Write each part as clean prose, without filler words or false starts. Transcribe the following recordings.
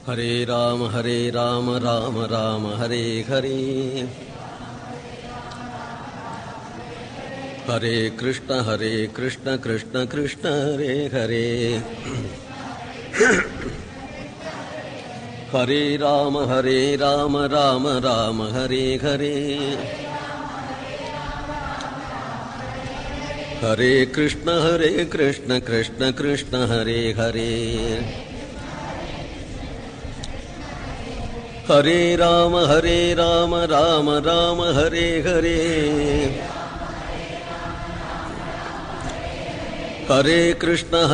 ஹரே ராம ராம ராம ஹரே ஹரே. ஹரே கிருஷ்ண கிருஷ்ண கிருஷ்ண ஹரே ஹரே. ஹரே ராம ராம ஹரே ஹரே. ஹரே கிருஷ்ண கிருஷ்ண கிருஷ்ண ஹரே ஹரே. ஹரே ராம ராம ஹரே ஹரே. ஹரே கிருஷ்ண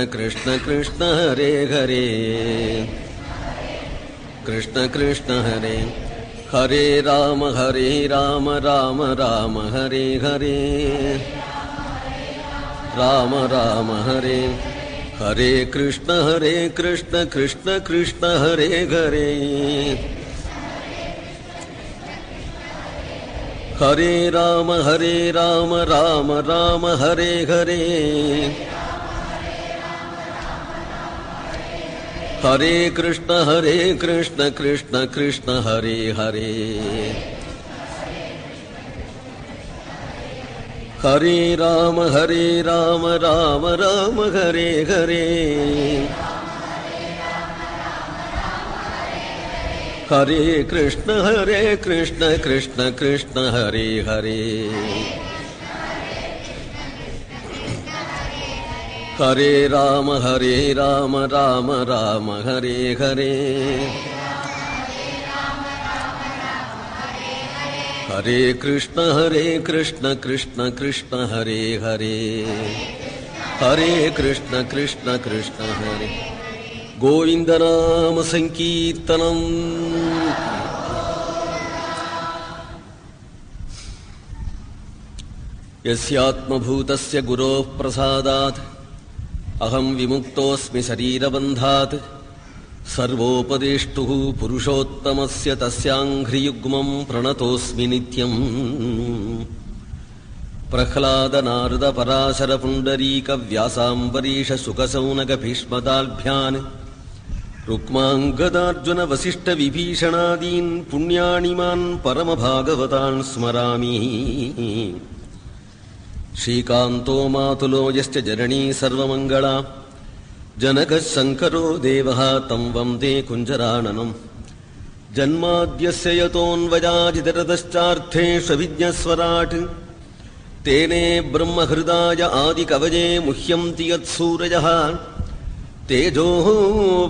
கிருஷ்ண கிருஷ்ண ஹரே ஹரே. கிருஷ்ண கிருஷ்ண ஹரே. ஹரே ராம ராம ஹரே ஹரே. ராம ராம ஹரே. ஹரே கிருஷ்ண கிருஷ்ண கிருஷ்ண ஹரே ஹரே. ஹரே ராம ராம ஹரே ஹரே. ஹரே கிருஷ்ண கிருஷ்ண கிருஷ்ண ஹரே ஹரே. ஹரே ராம ராம ஹரே ஹரே. ஹரே கிருஷ்ண கிருஷ்ண கிருஷ்ண ஹரே ஹரே. ஹரே ராம ராம ஹரே ஹரே. ஹரே கிருஷ்ண கிருஷ்ண கிருஷ்ண ஹரே ஹரே. ஹரே கிருஷ்ண கிருஷ்ண ஹரே. கோவிந்த நாம சங்கீர்த்தனம். யஸ்யாத்மபூதஸ்ய குரோः பிரசாதாத் அஹம் விமுக்தோஸ்மி சரீரபந்தாத். சர்வோபதேஷ்டுः புருஷோத்தமஸ்ய தஸ்யாங்க்ரியுக்மம் பிரணதோஸ்மி நித்யம். பிரஹ்லாத நாரத பராசர புண்டரீக வியாசாம்பரீஷ சுகசௌனக பீஷ்மதால்பியான் ருக்மாங்கதார்ஜுன வசிஷ்ட விபீஷணாதீன் புண்ணியானிமான் பரமபாகவதான் ஸ்மராமி. ஸ்ரீகாந்தோ மாதுலோ யஸ்ய ஜனனீ சர்வமங்களா ஜனகः சங்கரோ தேவः தம் வந்தே குஞ்சரானனம். ஜன்மாத்யஸ்ய யதோன்வயாதிதரதश्चार्थेष्वभिज्ञस्वराट् तेने ब्रह्महृदाय आदिकवये मुह्यन्ति यत्सूरयः. तेजो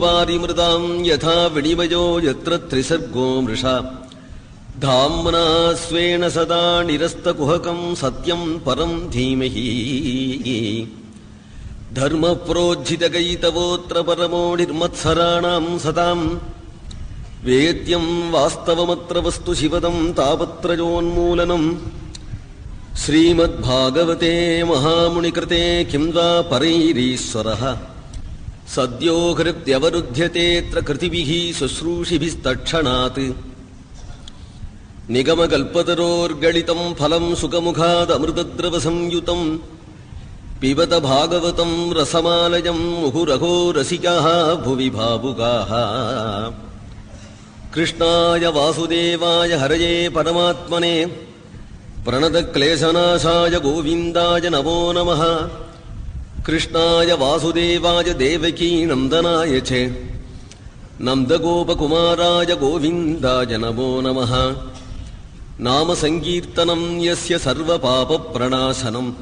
वारिमृदां यथा विनिमयो यत्र त्रिसर्गो मृषा. धाम्ना स्वेन सदा निरस्तकुहकं सत्यं परं धीमहि. धर्म प्रोज्झितगैतवोऽत्र परमो निर्मत्सराणां सताम्. वेद्यं वास्तवमत्र वस्तु शिवदं तापत्रयोन्मूलनम्. श्रीमद्भागवते महामुनिकृते किं वा परैरीश्वरः. सद्यो हृद्यवरुध्यतेऽत्र कृतिभिः शुश्रूषिभिस्तत्क्षणात्. निगमकल्पतरोर्गलितं फलं सुखमुखादमृतद्रवसंयुतम्. पिबत भागवतं रसमालयं मुहुरहो रसिकाः भुवि भावुकाः. कृष्णाय वासुदेवाय हरये परमात्मने प्रणतक्लेशनाशाय गोविन्दाय नमो नमः. कृष्णाय वासुदेवाय देवकी नन्दनाय च नन्दगोपकुमाराय गोविन्दाय नमो नमः. नाम संकीर्तनं यस्य सर्वपापप्रणाशनम्.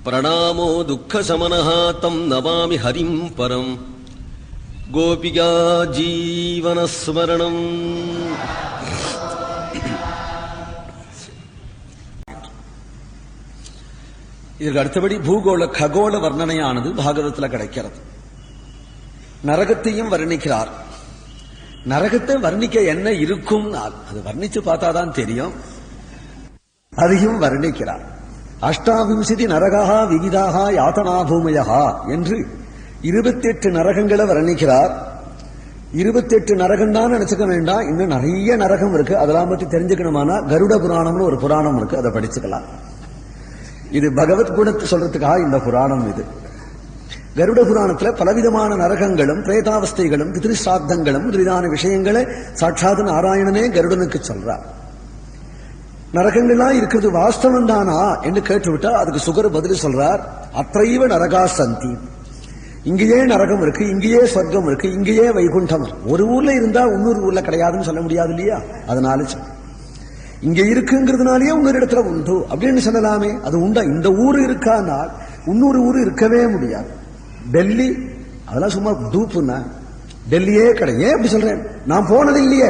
प्रणामो दुःखशमनः तं नमामि हरिं परम्. गोपिका जीवनस्मरणम्. இதற்கு அடுத்தபடி பூகோள ககோள வர்ணனையானது பாகவதத்தில் கிடைக்கிறது. நரகத்தையும் வர்ணிக்கிறார். நரகத்தை வர்ணிக்க என்ன இருக்கும் அது வர்ணிச்சு பார்த்தாதான் தெரியும். அதையும் வர்ணிக்கிறார். அஷ்டாவிம்சதி நரகா விவிதாக யாத்தனா பூமயா என்று 28 நரகங்களை வர்ணிக்கிறார். 28 நரகம் தான் நினைச்சுக்க வேண்டாம், இன்னும் நிறைய நரகம் இருக்கு. அதெல்லாம் பற்றி தெரிஞ்சுக்கணுமானா கருட புராணம்னு ஒரு புராணம் இருக்கு, அதை படிச்சுக்கலாம். இது பகவத் குணத்தை சொல்றதுக்காக இந்த புராணம். இது கருட புராணத்துல பலவிதமான நரகங்களும் பிரேதாவஸ்தைகளும் பிதிருசாத்தங்களும் முதலான விஷயங்களை சாட்சாத் நாராயணனே கருடனுக்கு சொல்றார். நரகங்கள்லாம் இருக்கிறது வாஸ்தவம் தானா என்று கேட்டுவிட்டா அதுக்கு சுகர் பதில் சொல்றார், அத்தைவ நரகா சந்தி. இங்கேயே நரகம் இருக்கு, இங்கேயே சொர்க்கம் இருக்கு, இங்கேயே வைகுண்டம். ஒரு ஊர்ல இருந்தா இன்னொரு ஊர்ல கிடையாதுன்னு சொல்ல முடியாது இல்லையா? அதனால இங்க இருக்குங்கிறதுனாலயே இன்னொரு இடத்துல உண்டு அப்படின்னு சொல்லலாமே. அது உண்டா? இந்த ஊர் இருக்கானால் இன்னொரு ஊர் இருக்கவே முடியாது. டெல்லி அதெல்லாம் சும்மா டூப்புன்னா டெல்லியே கிடையாது. ஏன் அப்படி சொல்றேன்? நான் போனது இல்லையே,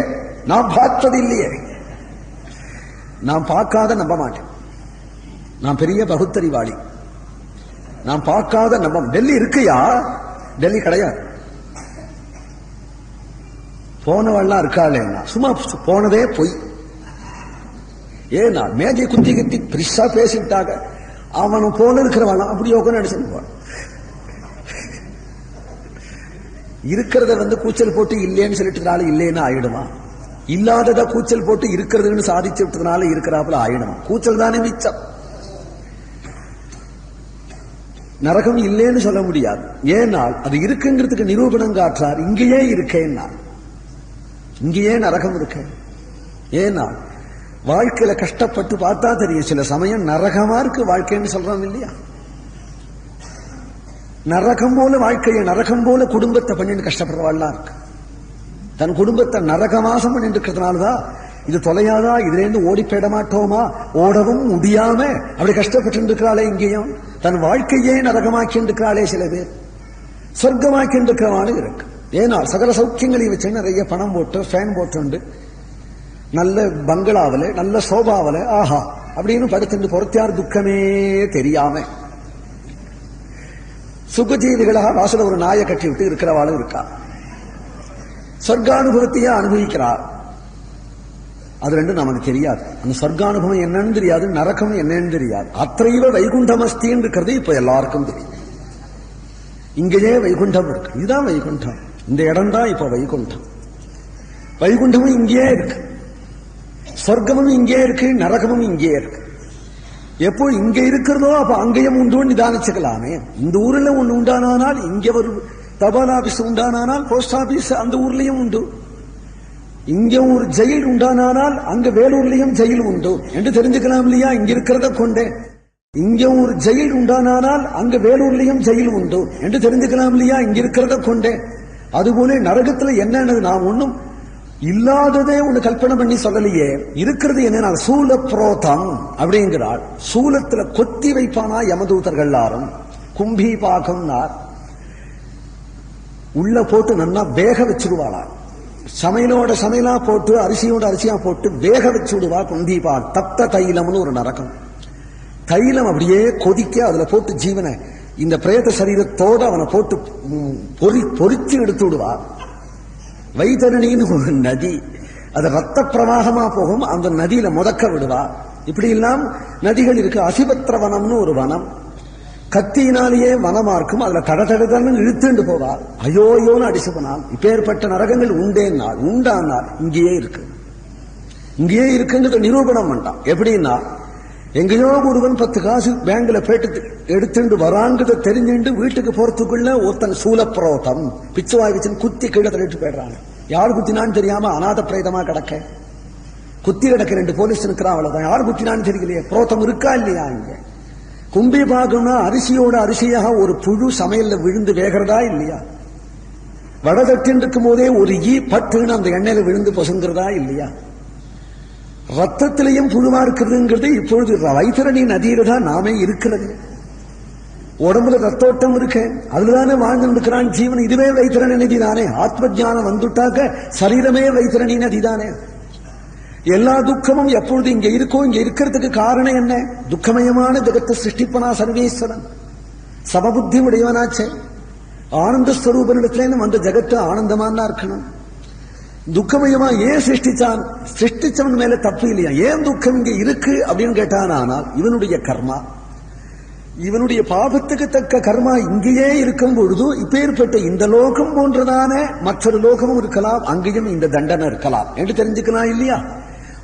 நான் பார்த்தது இல்லையே. நான் பார்க்காத நம்ப மாட்டேன். நான் பெரிய பகுத்தறிவாளி. நான் பார்க்காத நம்ப. டெல்லி இருக்குயா? டெல்லி கிடையாது. போனவெல்லாம் இருக்காளேன்னா சும்மா போனதே பொய். ஏன்னா மேஜை குத்தி குத்தி பிரிசா பேசிவிட்டாங்க. அவனும் போல இருக்கிறவன் அப்படி யோகம் நினைச்சு இருக்கிறத கூச்சல் போட்டு இல்லேன்னு சொல்லிட்டதுனால இல்லேன்னு ஆயிடுமா? இல்லாதத கூச்சல் போட்டு இருக்கிறதுன்னு சாதிச்சு விட்டதுனால இருக்கிறாப்புல ஆயிடுமா? கூச்சல் தானே மிச்சம். நரகம் இல்லேன்னு சொல்ல முடியாது. ஏனால் அது இருக்குங்கிறதுக்கு நிரூபணம் காட்டுறார். இங்கேயே இருக்கேன்னா இங்கேயே நரகம் இருக்கு. ஏன்னா வாழ்க்கையில கஷ்டப்பட்டு பார்த்தா தெரியும். சில சமயம் நரகமா இருக்கு வாழ்க்கைன்னு சொல்றோம் இல்லையா? நரகம் போல வாழ்க்கையை, நரகம் போல குடும்பத்தை பண்ணிட்டு கஷ்டப்படுறவாள்லாம் இருக்கு. தன் குடும்பத்தை நரகவாசம் பண்ணிட்டு இருக்கிறதுனாலதான் இது தொலையாதா, இதுல இருந்து ஓடி போயிட மாட்டோமா, ஓடவும் முடியாம அப்படி கஷ்டப்பட்டு இருக்கிறாளே. இங்கேயும் தன் வாழ்க்கையே நரகமாக்கி இருக்கிறாளே சில பேர். சொர்க்கமாக்கி இருக்கிறவானு இருக்கு. ஏன்னா சகல சௌக்கியங்களையும் வச்சு நிறைய பணம் போட்டு ஃபேன் போட்டு நல்ல பங்களாவில நல்ல சோபாவில ஆஹா அப்படின்னு படுத்துட்டு பொறுத்தியார் துக்கமே தெரியாம சுகஜீவிகளாக வாசல ஒரு நாயை கட்டி விட்டு இருக்கிறவாளும் இருக்கா. சொர்க்கானுபவத்தையே அனுபவிக்கிறார். அது ரெண்டும் நமக்கு தெரியாது. அந்த சொர்க்கானுபவம் என்னன்னு தெரியாது, நரகம் என்னன்னு தெரியாது. அத்தைவ வைகுண்டமஸ்தின்னு இருக்கிறது இப்ப எல்லாருக்கும் தெரியும். இங்கேயே வைகுண்டம் இருக்கு. இதுதான் வைகுண்டம். இந்த இடம் தான் இப்ப வைகுண்டம். வைகுண்டமும் இங்கேயே இருக்கு, சொர்க்கமும் இங்கே இருக்கு, நரகமும் இங்கே இருக்கு. எப்போ இங்க இருக்கிறதோ அப்ப அங்கேயும் உண்டு நிதானிச்சுக்கலாமே. இந்த ஊர்ல ஒண்ணு உண்டானால் இங்க ஒரு தபால் ஆபீஸ் உண்டானால் போஸ்ட் ஆபீஸ் அந்த ஊர்லயும் உண்டு. இங்க ஒரு ஜெயில் உண்டானால் அங்க வேலூர்லயும் ஜெயில் உண்டு என்று தெரிஞ்சுக்கலாம் இல்லையா? இங்க இருக்கிறத கொண்டே இங்க ஒரு ஜெயில் உண்டானால் அங்க வேலூர்லயும் ஜெயில் உண்டு என்று தெரிஞ்சுக்கலாம் இல்லையா? இங்க இருக்கிறத கொண்டே. அதுபோல நரகத்துல என்னன்னு நாம் ஒண்ணும் இல்லாததே ஒண்ணு கல்பனை பண்ணி சொல்லலையே. இருக்கிறது என்ன? சூல புரோதம் அப்படிங்கிறாள். சூலத்துல கொத்தி வைப்பானா யமதூதர்கள் எல்லாரும். கும்பி பாகம்னார் உள்ள போட்டு நல்லா வேக வச்சுடுவாளா. சமையலோட சமையலா போட்டு அரிசியோட அரிசியா போட்டு வேக வச்சு விடுவா. கும்பி பாக் தப்த தைலம்னு ஒரு நரகம். தைலம் அப்படியே கொதிக்க அதுல போட்டு ஜீவனை இந்த பிரேத சரீரத்தோட அவனை போட்டு பொறிச்சு எடுத்து விடுவா. வைதரணின்னு ஒரு நதி, அது ரத்த பிரவாகமா போகும். அந்த நதியில முதக்க விடுவா. இப்படி எல்லாம் நதிகள் இருக்கு. அசிபத்திர வனம்னு ஒரு வனம், கத்தியினாலேயே வனமா இருக்கும். அதுல தடதடன்னு இழுத்துண்டு போவா. அயோயோன்னு அடிச்சு போனால். இப்பேற்பட்ட நரகங்கள் உண்டேனால் உண்டானால் இங்கேயே இருக்கு. இங்கேயே இருக்குங்கிறத நிரூபணம் பண்ணான். எப்படின்னா எங்கேயோ ஒருவன் 10 காசு பேங்க்ல போயிட்டு எடுத்துட்டு வராங்கிறத தெரிஞ்சுட்டு வீட்டுக்கு போறதுக்குள்ள ஒருத்தன் சூலப்புரோதம் பிச்சுவாய் வச்சு குத்தி கீழே தள்ளிட்டு போயிடுறாங்க. யாரு குத்தினான்னு தெரியாம அநாத பிரேதமா கிடக்க குத்தி கிடக்க 2 போலீஸ் இருக்கிறான். அவ்வளவுதான். யாரு குத்தினான்னு தெரியலையே. புரோதம் இருக்கா இல்லையா? இங்க கும்பி பாகம்னா அரிசியோட அரிசியாக ஒரு புழு சமையல்ல விழுந்து வேகிறதா இல்லையா? வடதட்டின் இருக்கும் போதே ஒரு ஈ பட்டுன்னு அந்த எண்ணெயில விழுந்து பொசுங்கிறதா இல்லையா? ரத்தத்திலையும் புழுவா இருக்கிறதுங்கிறது இப்பொழுது வைத்தரணி நதியில தான் நாமே இருக்கிறது. உடம்புல ரத்தோட்டம் இருக்கு, அதுலதானே வாழ்ந்துருக்கிறான் ஜீவன். இதுவே வைத்தரணி நதி தானே. ஆத்ம ஜானம் வந்துட்டாக்க சரீரமே வைத்தரணி நதி தானே. எல்லா துக்கமும் எப்பொழுது இங்க இருக்கோ இங்க இருக்கிறதுக்கு காரணம் என்ன? துக்கமயமான ஜெகத்தை சிருஷ்டிப்பனா சர்வேஸ்வரன். சமபுத்தி உடையவனாச்சே. ஆனந்த ஸ்வரூபனிடத்துல அந்த ஜெகத்தை ஆனந்தமானா இருக்கணும். துக்கமயமா ஏன் சிருஷ்டிச்சான்? சிருஷ்டிச்சவன் மேல தப்பு இல்லையா? ஏன் துக்கம் இங்க இருக்கு அப்படின்னு கேட்டான். ஆனால் இவனுடைய கர்மா, இவனுடைய பாபத்துக்கு தக்க கர்மா இங்கேயே இருக்கும் பொழுது இப்பேற்பட்ட இந்த லோகம் போன்றதான மற்றொரு லோகமும் இருக்கலாம், அங்கேயும் இந்த தண்டனை இருக்கலாம் என்று தெரிஞ்சுக்கலாம் இல்லையா?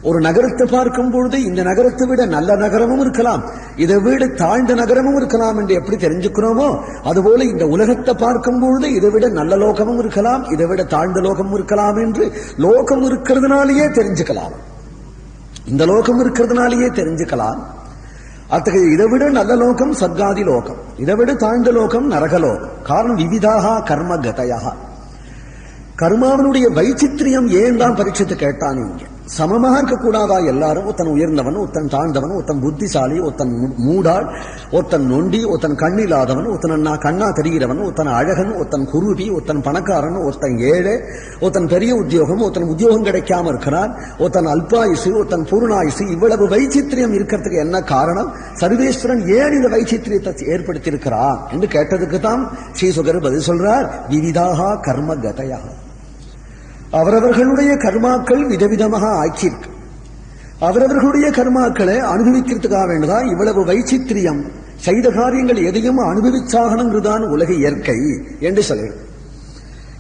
ஒரு நகரத்தை பார்க்கும் பொழுது இந்த நகரத்தை விட நல்ல நகரமும் இருக்கலாம், இதை விட தாழ்ந்த நகரமும் இருக்கலாம் என்று எப்படி தெரிஞ்சுக்கிறோமோ, அதுபோல இந்த உலகத்தை பார்க்கும் பொழுது இதை விட நல்ல லோகமும் இருக்கலாம், இதை விட தாழ்ந்த லோகமும் இருக்கலாம் என்று லோகம் இருக்கிறதுனாலேயே தெரிஞ்சுக்கலாம். இந்த லோகம் இருக்கிறதுனாலேயே தெரிஞ்சுக்கலாம். அத்தகைய இதை விட நல்ல லோகம் சர்க்காதி லோகம், இதை விட தாழ்ந்த லோகம் நரகலோகம். காரணம் விவிதாக கர்ம கதையா. கர்மாவனுடைய வைச்சித்திரியம் ஏன் தான் பரீட்சித்து கேட்டான். இங்க சமமாக இருக்கக்கூடாதா எல்லாரும்? ஒருத்தன் உயர்ந்தவன், ஒருத்தன் தாழ்ந்தவன், ஒருத்தன் புத்திசாலி, ஒருத்தன் மூடாள், ஒருத்தன் நொண்டி, ஒருத்தன் கண்ணில்லாதவன், ஒருத்தன் கண்ணா தெரிகிறவன், ஒருத்தன் அழகன், ஒருத்தன் குருவி, ஒருத்தன் பணக்காரன், ஒருத்தன் ஏழை, ஒருத்தன் பெரிய உத்தியோகம், ஒருத்தன் உத்தியோகம் கிடைக்காம இருக்கிறான், ஒருத்தன் அல்பாயுசு, ஒருத்தன் பூர்ணாயுசு. இவ்வளவு வைச்சித்திரியம் இருக்கிறதுக்கு என்ன காரணம்? சர்வேஸ்வரன் ஏன் இந்த வைச்சித்திரியத்தை ஏற்படுத்தியிருக்கிறான் என்று கேட்டதுக்கு தான் ஸ்ரீசுகர் பதில் சொல்றார். விவிதாக கர்ம கதையா. அவரவர்களுடைய கர்மாக்கள் விதவிதமாக ஆக்கியிருக்கு. அவரவர்களுடைய கர்மாக்களை அனுபவிக்கிறதுக்காக வேண்டுதான் இவ்வளவு வைச்சித்திரியம். செய்த காரியங்கள் எதையும் அனுபவிச்சாகணுங்கிறதுதான் உலக இயற்கை என்று சொல்லிடு.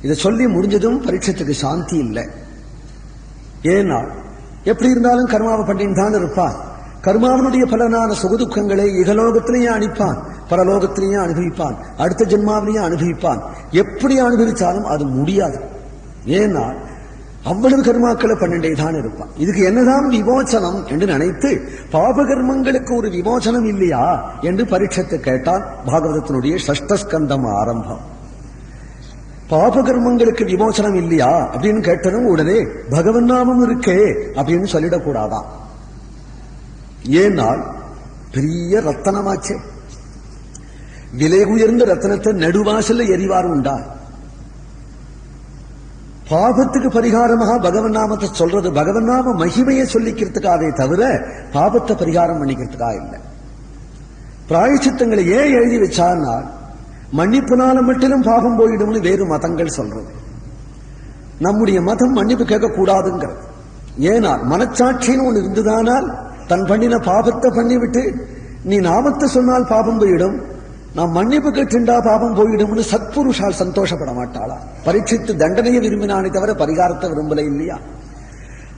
இதை சொல்லி முடிஞ்சதும் பரீட்சத்துக்கு சாந்தி இல்லை. ஏன்னா எப்படி இருந்தாலும் கர்மாவை பண்ணின்னு தான் இருப்பான். கர்மாவனுடைய பலனான சுகதுக்கங்களை இகலோகத்திலேயே அனுப்பான், பரலோகத்திலேயே அனுபவிப்பான், அடுத்த ஜென்மாவிலேயே அனுபவிப்பான். எப்படி அனுபவிச்சாலும் அது முடியாது. ஏன்னா அவ்வளவு கர்மாக்களை பண்ணிட்டே தான் இருப்பான். இதுக்கு என்னதான் விமோசனம் என்று நினைத்து பாபகர்மங்களுக்கு ஒரு விமோசனம் இல்லையா என்று பரீட்சத்தை கேட்டான். பாகவதத்தினுடைய ஷஷ்டஸ்கந்தம் ஆரம்பம். பாபகர்மங்களுக்கு விமோசனம் இல்லையா அப்படின்னு கேட்டதும் உடனே பகவன் நாமம் இருக்கே அப்படின்னு சொல்லிடக்கூடாதான். ஏனால் பெரிய ரத்தனமாச்சே. விலை உயர்ந்த ரத்தனத்தை நடுவாசல்ல எரிவார் உண்டா? பாபத்துக்கு பரிகாரமாக பகவன் நாமத்தை சொல்றது பகவன் நாம மகிமையை சொல்லிக்கிறதுக்காகவே தவிர பாபத்தை பரிகாரம் பண்ணிக்கிறதுக்காக இல்லை. பிராயச்சித்தங்களை ஏன் எழுதி வச்சான்னா மன்னிப்புனால மட்டும் பாபம் போயிடும்னு வேறு மதங்கள் சொல்றது. நம்முடைய மதம் மன்னிப்பு கேட்க கூடாதுங்கிறது. ஏன்னா மனச்சாட்சின்னு ஒண்ணு இருந்துதானால் தன் பண்ணின பாபத்தை பண்ணிவிட்டு நீ நாமத்தை சொன்னால் பாபம் போயிடும், நான் மன்னிப்பு கேட்டுண்டா பாபம் போயிடும்னு சத்புருஷால் சந்தோஷப்பட மாட்டாளா? பரீட்சித்து தண்டனையை விரும்பினானே தவிர பரிகாரத்தை விரும்பல இல்லையா?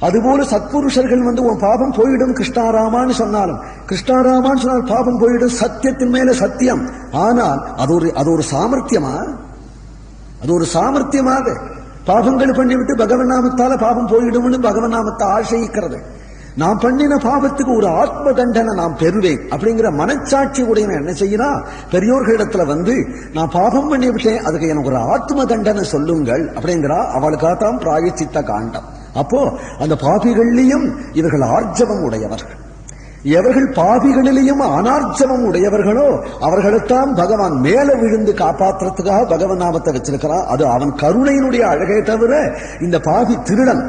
அதுபோல சத்புருஷர்கள் உன் பாபம் போயிடும் கிருஷ்ணாராமான்னு சொன்னாலும், கிருஷ்ணாராமான்னு சொன்னால் பாபம் போயிடும் சத்தியத்தின் மேல சத்தியம். ஆனால் அது ஒரு சாமர்த்தியமா? அது ஒரு சாமர்த்தியமாக பாபங்கள் பண்ணிவிட்டு பகவன் நாமத்தால பாபம் போயிடும்னு பகவன் நாமத்தை ஆசைக்கிறது. நான் பண்ணின பாபத்துக்கு ஒரு ஆத்ம தண்டனை நான் பெறுவேன் அப்படிங்கிற மனச்சாட்சி உடையவன் என்ன செய்யறான்? பெரியோர்களிடத்துல நான் பாபம் பண்ணி விட்டேன், அதுக்கு எனக்கு ஒரு ஆத்ம தண்டனை சொல்லுங்கள் அப்படிங்கிறா. அவளுக்காகத்தான் பிராயச்சித்த காண்டம். அப்போ அந்த பாபிகள்லையும் இவர்கள் ஆர்ஜவம் உடையவர்கள். எவர்கள் பாபிகளிலேயும் அனார்ஜவம் உடையவர்களோ அவர்களைத்தான் பகவான் மேல விழுந்து காப்பாற்றுறதுக்காக பகவன் நாமத்தை வச்சிருக்கிறான். அது அவன் கருணையினுடைய அழகே தவிர இந்த பாபி திருடன்,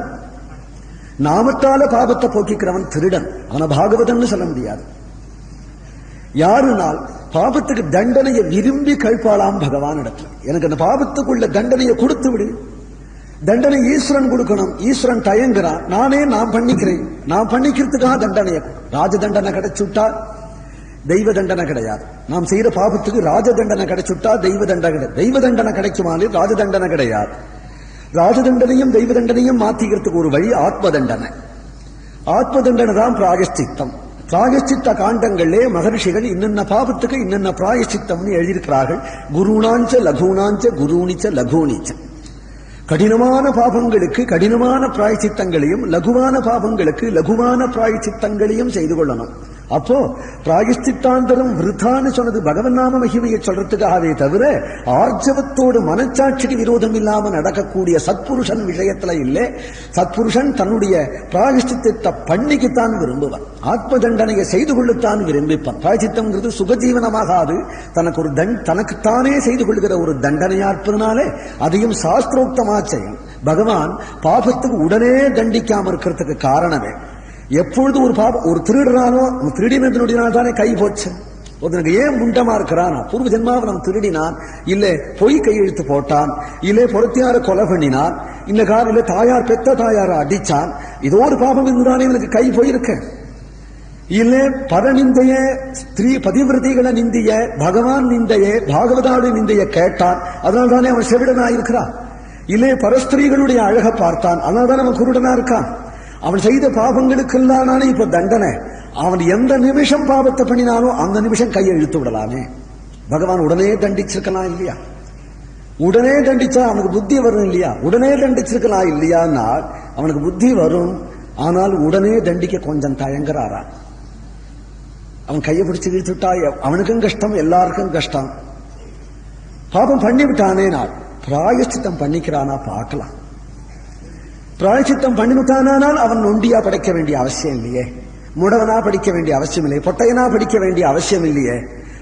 நாமத்தால பாபத்தை போக்கிக்கிறவன் திருடன். அவனை பாகவதன் சொல்ல முடியாது. யாருனால் பாபத்துக்கு தண்டனையை விரும்பி கழிப்பாளாம் பகவான் இடத்துல. எனக்கு அந்த பாபத்துக்குள்ள தண்டனையை கொடுத்து விடு. தண்டனை ஈஸ்வரன் கொடுக்கணும். ஈஸ்வரன் தயங்குறான். நான் பண்ணிக்கிறேன், நான் பண்ணிக்கிறதுக்காக தண்டனையை. ராஜ தண்டனை கிடைச்சுட்டா தெய்வ தண்டனை கிடையாது. நாம் செய்யற பாபத்துக்கு ராஜ தண்டனை கிடைச்சுட்டா தெய்வ தண்டனை கிடையாது. தெய்வ தண்டனை கிடைக்குமானு ராஜ தண்டனை கிடையாது. ராஜதண்டனையும் தெய்வ தண்டனையும் மாத்திக்கிறதுக்கு ஒரு வழி ஆத்ம தண்டனை. ஆத்ம தண்டனை தான் பிராயஷ்சித்தம். பிராயஷ்சித்த காண்டங்களே மகர்ஷிகள் இன்னென்ன பாபத்துக்கு இன்னென்ன பிராயஷ்சித்தம்னு எழுதியிருக்கிறார்கள். குருணாஞ்ச லகுணாஞ்ச குருணிச்ச லகுணிச்ச. கடினமான பாபங்களுக்கு கடினமான பிராயச்சித்தங்களையும் லகுவான பாபங்களுக்கு லகுவான பிராயச்சித்தங்களையும் செய்து கொள்ளணும். அப்போ பிராயஷ்சித்தாந்தரம் விருத்தான்னு சொன்னது பகவன் நாம மகிமையை சொல்றதுக்காகவே தவிர ஆர்ஜவத்தோடு மனச்சாட்சிக்கு விரோதம் இல்லாம நடக்கக்கூடிய சத்புருஷன் விஷயத்துல இல்லை. சத்புருஷன் தன்னுடைய பிராயஷ்சித்தத்தை பண்ணிக்குத்தான் விரும்புவான். ஆத்ம தண்டனையை செய்து கொள்ளத்தான் விரும்பிப்பான். பிராயச்சித்தம்ங்கிறது சுகஜீவனமாகாது. தனக்கு ஒரு தனக்குத்தானே செய்து கொள்கிற ஒரு தண்டனையா இருப்பதனாலே அதையும் சாஸ்திரோக்தமா செய்யும். பகவான் பாபத்துக்கு உடனே தண்டிக்காம இருக்கிறதுக்கு காரணமே, எப்பொழுது ஒரு திருடனானோ திருடினத்தினுடையனால் தானே கை போச்சு. ஒருத்தனுக்கு ஏன் முண்டமா இருக்கிறான்? பூர்வ ஜென்மாவை நம்ம திருடினான், இல்ல பொய் கையெழுத்து போட்டான், இல்ல பொருத்தியார கொலை பண்ணினான், இல்ல காலையில தாயார் பெத்த தாயார அடிச்சான், இதோ ஒரு பாபம் இருந்தானே இவனுக்கு கை போயிருக்க. இல்ல பரநிந்தைய ஸ்திரீ பதிவிரதிகளை நிந்திய பகவான் நிந்தைய பாகவதாடு நிந்தைய கேட்டான், அதனால தானே அவன் செவிடனா இருக்கிறான். இல்லே பரஸ்திரீகளுடைய அழக பார்த்தான், அதனால்தான் அவன் குருடனா இருக்கான். அவன் செய்த பாபங்களுக்கெல்லாம் தானே இப்ப தண்டனை. அவன் எந்த நிமிஷம் பாவத்தை பண்ணினாலும் அந்த நிமிஷம் கையை இழுத்து விடலாமே. பகவான் உடனே தண்டிச்சிருக்கலாம் இல்லையா? உடனே தண்டிச்சா அவனுக்கு புத்தி வரும் இல்லையா? உடனே தண்டிச்சிருக்கலாம் இல்லையான்னா அவனுக்கு புத்தி வரும். ஆனால் உடனே தண்டிக்க கொஞ்சம் தயங்குறாரா? அவன் கையை பிடிச்சு இழுத்துட்டா அவனுக்கும் கஷ்டம், எல்லாருக்கும் கஷ்டம். பாபம் பண்ணிவிட்டானே, நாள் பிராயச்சித்தம் பண்ணிக்கிறானா பார்க்கலாம். பிராயச்சித்தம் பண்ணிவிட்டானால் அவன் நொண்டியா படிக்க வேண்டிய அவசியம் இல்லையே, முடவனா படிக்க வேண்டிய அவசியம் இல்லையே, பொட்டையனா படிக்க வேண்டிய அவசியம் இல்லையே.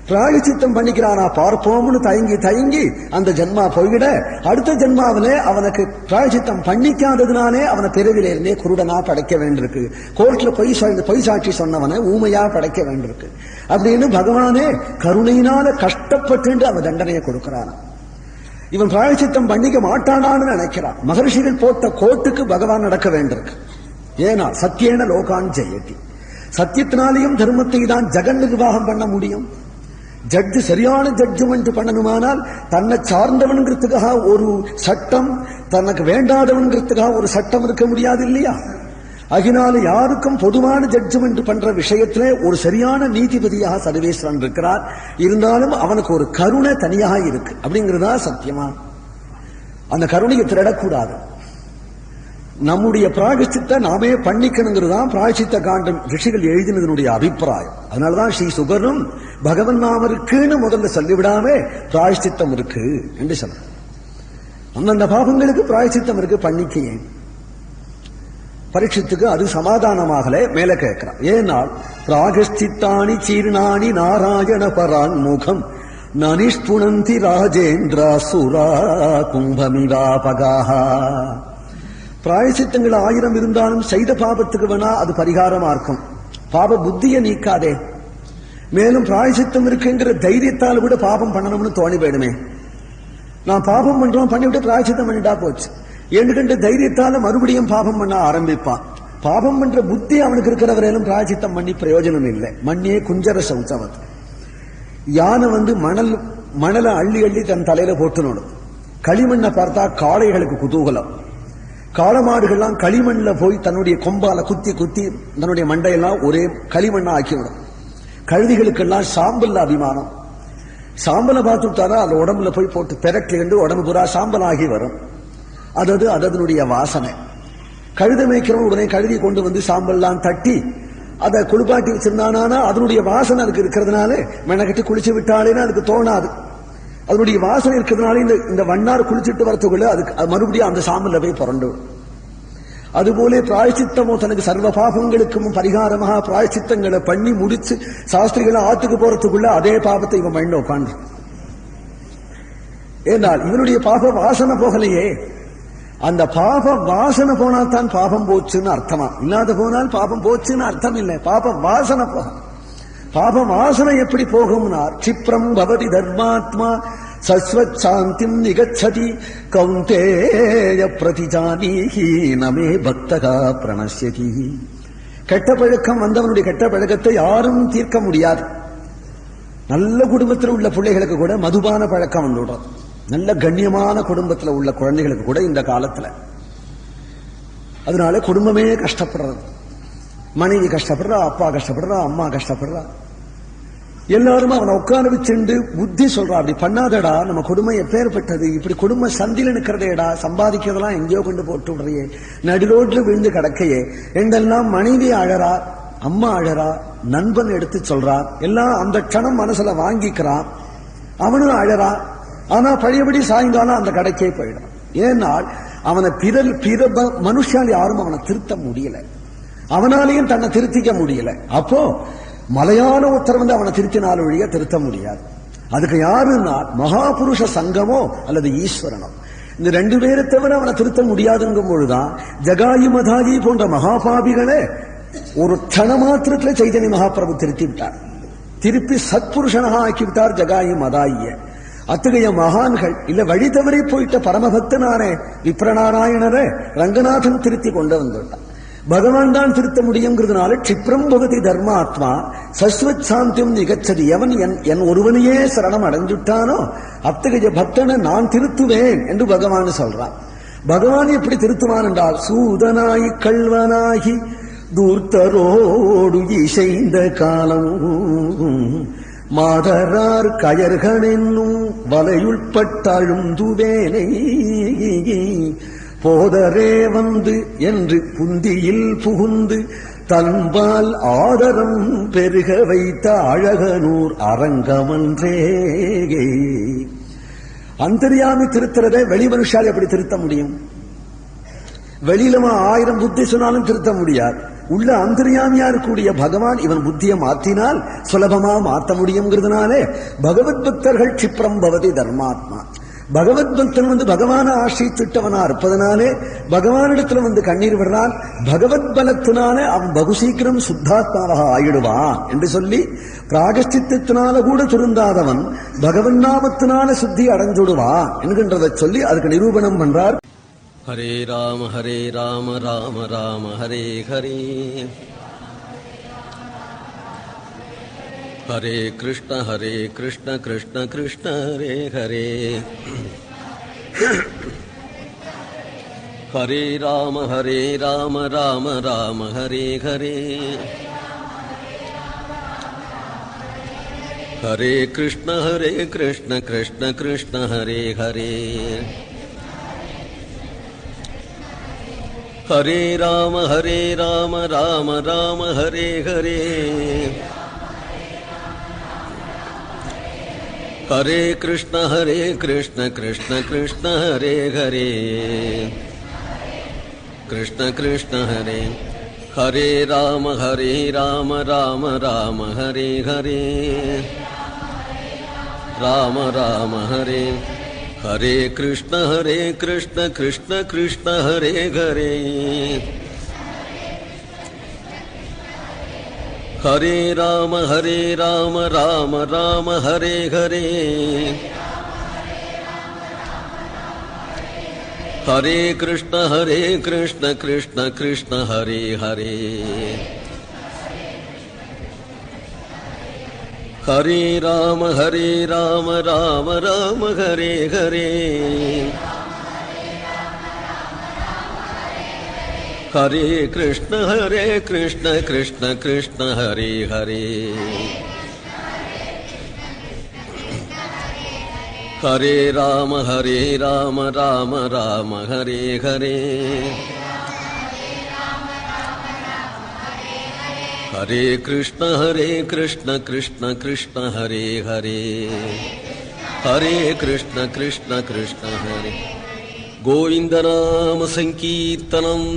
பிராயச்சித்தம் பண்ணிக்கிறானா பார்ப்போம்னு தயங்கி தயங்கி அந்த ஜென்மா போய்விட, அடுத்த ஜென்மாவிலே அவனுக்கு பிராயச்சித்தம் பண்ணிக்காததுனாலே அவனை பிறவிலிருந்தே குருடனா படைக்க வேண்டியிருக்கு. கோர்ட்ல பொய் சாட்சி சொன்னவனை ஊமையா படைக்க வேண்டியிருக்கு. அப்படின்னு பகவானே கருணையினால கஷ்டப்பட்டு அவன் தண்டனையை கொடுக்கிறான். இவன் பிராயச்சித்தம் பண்ணிக்க மாட்டானான்னு நினைக்கிறான். மகர்ஷிகள் போட்ட கோட்டுக்கு பகவான் நடக்க வேண்டியிருக்கு. ஏன்னா சத்தியேன லோகான் ஜெயதி, சத்தியத்தினாலேயும் தர்மத்தை தான் ஜெகன் நிர்வாகம் பண்ண முடியும். ஜட்ஜு சரியான ஜட்ஜ்மெண்ட் பண்ணணுமானால் தன்னை சார்ந்தவன்கிறதுக்காக ஒரு சட்டம், தனக்கு வேண்டாதவன்கிறதுக்காக ஒரு சட்டம் இருக்க முடியாது இல்லையா? அதனால யாருக்கும் பொதுவான ஜட்ஜ்மெண்ட் பண்ற விஷயத்திலே ஒரு சரியான நீதிபதியாக சர்வேஸ்வரன் இருக்கிறார். இருந்தாலும் அவனுக்கு ஒரு கருணை தனியாக இருக்கு. அப்படிங்கிறதா சத்தியமா. அந்த கருணையை திருடக்கூடாது. நம்முடைய பிராயச்சித்தை நாமே பண்ணிக்கணுங்கிறதுதான் பிராயச்சித்த காண்டம் ரிஷிகள் எழுதினதனுடைய அபிப்பிராயம். அதனாலதான் ஸ்ரீ சுகரும் பகவன் நாம இருக்குன்னு முதல்ல சொல்லிவிடாம பிராயச்சித்தம் இருக்கு என்று சொல்ற. அந்தந்த பாபங்களுக்கு பிராயச்சித்தம் இருக்கு, பண்ணிக்கையே. பரீட்சித்துக்கு அது சமாதானமாகல மேல கேட்கிறான். ஏனால் பிராகஷ்சித்தானி சீர்ணானி நாராயண பரான் முகம் நனிஷ்புணந்தி ராஜேந்திரா சுரா கும்பமிவாபகாஹா. பிராயசித்தங்கள் 1000 இருந்தாலும் செய்த பாபத்துக்கு வேணா அது பரிகாரமா இருக்கும். பாப புத்தியை நீக்காதே. மேலும் பிராயசித்தம் இருக்குங்கிற தைரியத்தால் கூட பாபம் பண்ணணும்னு தோணி போயிடுமே. நான் பாபம் பண்றோம், பண்ணிவிட்டு பிராயசித்தம் பண்ணிட்டா போச்சு என்று தைரியத்தால மறுபடியும் பாபம் பண்ண ஆரம்பிப்பான். பாபம் பண்ற புத்தி அவனுக்கு இருக்கிற வரையிலும் பிராயசித்தம் பண்ணி பிரயோஜனம் இல்லை. மண்ணியே குஞ்சர சௌச்சவத். யானை மணலை அள்ளி அள்ளி தன் தலையில போட்டுனோம். களிமண்ணை பார்த்தா காளைகளுக்கு குதூகலம். காளமாடுகள்லாம் களிமண்ணில் போய் தன்னுடைய கொம்பால குத்தி குத்தி தன்னுடைய மண்டையெல்லாம் ஒரே களிமண்ணா ஆக்கிவிடும். கழுதிகளுக்கெல்லாம் சாம்பல்ல அபிமானம். சாம்பலை பார்த்துட்டாரா அந்த உடம்புல போய் போட்டு பெரட்டி என்று உடம்பு பூரா சாம்பல் ஆகி வரும். அதனுடைய வாசனை. கழுத மேய்க்கிறவன் உடனே கழுதி கொண்டு வந்து சாம்பல்லாம் தட்டி அதை குளிப்பாட்டி வச்சிருந்தானா அதனுடைய வாசனை அதுக்கு இருக்கிறதுனால மெனக்கட்டி குளிச்சு விட்டாலேன்னு அதுக்கு தோணாது. அதனுடைய வாசனை இருக்கிறதுனால இந்த வண்ணார் குளிச்சுட்டு வரத்துக்குள்ள அதுக்கு மறுபடியும் அந்த சாம்பல்ல போய் புரண்டு. அதுபோல பிராயச்சித்தமோ தனக்கு சர்வ பாபங்களுக்கும் பரிகாரமாக பிராயச்சித்தங்களை பண்ணி முடிச்சு சாஸ்திரிகளை ஆத்துக்கு போறதுக்குள்ள அதே பாபத்தை இவன் மண்ண உட்காந்து. ஏனால் இவனுடைய பாப வாசனை போகலையே. அந்த பாப வாசனை போனால்தான் பாபம் போச்சுன்னு அர்த்தமா, இல்லாத போனால் பாபம் போச்சுன்னு அர்த்தம் இல்லை. பாப வாசனை போகும். பாப வாசனை எப்படி போகும்னா க்ஷிப்ரம் பவதி தர்மாத்மா சஸ்வத் சாந்திம் நிகச்சதி கௌந்தேய பிரதிஜானீஹி நமே பக்தகா பிரணஷ்யதி. கெட்ட பழக்கம் வந்தவனுடைய கெட்ட பழக்கத்தை யாரும் தீர்க்க முடியாது. நல்ல குடும்பத்தில் உள்ள பிள்ளைகளுக்கு கூட மதுபான பழக்கம் வந்துடும். நல்ல கண்ணியமான குடும்பத்தில் உள்ள குழந்தைகளுக்கு கூட இந்த காலத்துல. அதனால குடும்பமே கஷ்டப்படுறது. மனைவி கஷ்டப்படுறா, அப்பா கஷ்டப்படுறா, அம்மா கஷ்டப்படுறா. எல்லாரும் அவனை உட்கார வச்சுண்டு புத்தி சொல்றா, அப்படி பண்ணாதடா, நம்ம குடும்பம் எப்பேற்பட்டது, இப்படி குடும்ப சந்தில நிக்கிறதேடா, சம்பாதிக்கிறதெல்லாம் எங்கேயோ கொண்டு போட்டு விடுறையே, நடுரோட்ல விழுந்து கிடக்கையே என்றெல்லாம் மனைவி அழறா, அம்மா அழறா, நண்பன் எடுத்து சொல்றான். எல்லாம் அந்த க்ஷணம் மனசுல வாங்கிக்கிறான். அவனும் அழறா. ஆனா பழையபடி சாயங்காலம் அந்த கடைக்கே போயிடும். ஏனால் அவனை பிற மனுஷால் யாரும் அவனை திருத்த முடியல. அவனாலையும் தன்னை திருத்திக்க முடியல. அப்போ மலையான ஒருத்தர் வந்து அவனை திருத்தினால் ஒழிய திருத்த முடியாது. அதுக்கு யாருன்னா மகாபுருஷ சங்கமோ அல்லது ஈஸ்வரனோ. இந்த 2 பேரை தவிர அவனை திருத்த முடியாதுங்கும் பொழுதுதான் ஜகாயு மதாயி போன்ற மகாபாபிகளை ஒரு க்ஷண மாத்திரத்துல சைதன்ய மகாபிரபு திருத்தி விட்டார். திருப்பி சத்புருஷனாக ஆக்கிவிட்டார் ஜகாயு மதாயிய. அத்தகைய மகான்கள் இல்ல வழி தவறி போயிட்ட பரமபக்தனானே விப்ரநாராயணரை ரங்கநாதன் திருத்தி கொண்டு வந்துட்டான். பகவான் தான் திருத்த முடியுங்கிறதுனால க்ஷிப்ரம் பவதி தர்மாத்மா சஸ்வத் சாந்தியம் நிகச்சதி. எவன் என் ஒருவனையே சரணம் அடைஞ்சுட்டானோ அத்தகைய பக்தனை நான் திருத்துவேன் என்று பகவான் சொல்றான். பகவான் எப்படி திருத்துவான் என்றால் சூதனாய் கள்வனாகி தூர்த்தரோடு இசைந்த காலம் மாதரார் கயர்களென்னும் வலையுள்பட்டழுந்துவேனை போதரே வந்து என்று புந்தியில் புகுந்து தன்பால் ஆதரம் பெருக வைத்த அழகனூர் அரங்கமன்றே. அந்தர்யாமி திருத்துறதை வெளி மனுஷால் எப்படி திருத்த முடியும்? வெளியில 1000 புத்தி சொன்னாலும் திருத்த முடியாது. உள்ள அந்தர்யாமியா இருக்கக்கூடிய பகவான் இவன் புத்தியை மாத்தினால் சுலபமா மாற்ற முடியுங்கிறதுனாலே பகவத் பக்தர்கள் க்ஷிப்ரம் பவதி தர்மாத்மா. பகவத் பக்தன் பகவான ஆசிரித்திட்டவனா இருப்பதனாலே பகவானிடத்துல கண்ணீர் விடுறான். பகவத் பலத்தினாலே அவன் பகு சீக்கிரம் சுத்தாத்மாவாக ஆயிடுவான் என்று சொல்லி பிராகஷ்டித்தினால கூட திருந்தாதவன் பகவன் நாமத்தினால சுத்தி அடைஞ்சுடுவான் என்கின்றதை சொல்லி அதுக்கு நிரூபணம் பண்றார். ஹரே ராம ராம ராம ஹரே ஹரே ஹரே கிருஷ்ண கிருஷ்ண கிருஷ்ண ஹரே ஹரே ஹரே ராம ராம ஹரே ஹரே ஹரே கிருஷ்ண கிருஷ்ண கிருஷ்ண ஹரே ஹரே ஹரே ராம ராம ஹரே ஹரே ஹரே கிருஷ்ண கிருஷ்ண கிருஷ்ண ஹரே ஹரே கிருஷ்ண கிருஷ்ண ஹரே ஹரே ராம ராம ஹரே ஹரே ராம ஹரே ஹரே கிருஷ்ண கிருஷ்ண கிருஷ்ண ஹரே ஹரே ஹரே ராம ராம ஹரே ஹரே ஹரே கிருஷ்ண கிருஷ்ண கிருஷ்ண ஹரே ஹரே ஹரே ராம ராம ஹரே ஹரே ஹரே கிருஷ்ண கிருஷ்ண கிருஷ்ண ஹரே ஹரே ஹரே ராம ராம ஹரே ஹரே ஹரே கிருஷ்ண கிருஷ்ண கிருஷ்ண ஹரே ஹரே ஹரே கிருஷ்ண கிருஷ்ண ஹரே கோவிந்த நாம சங்கீர்த்தனம்.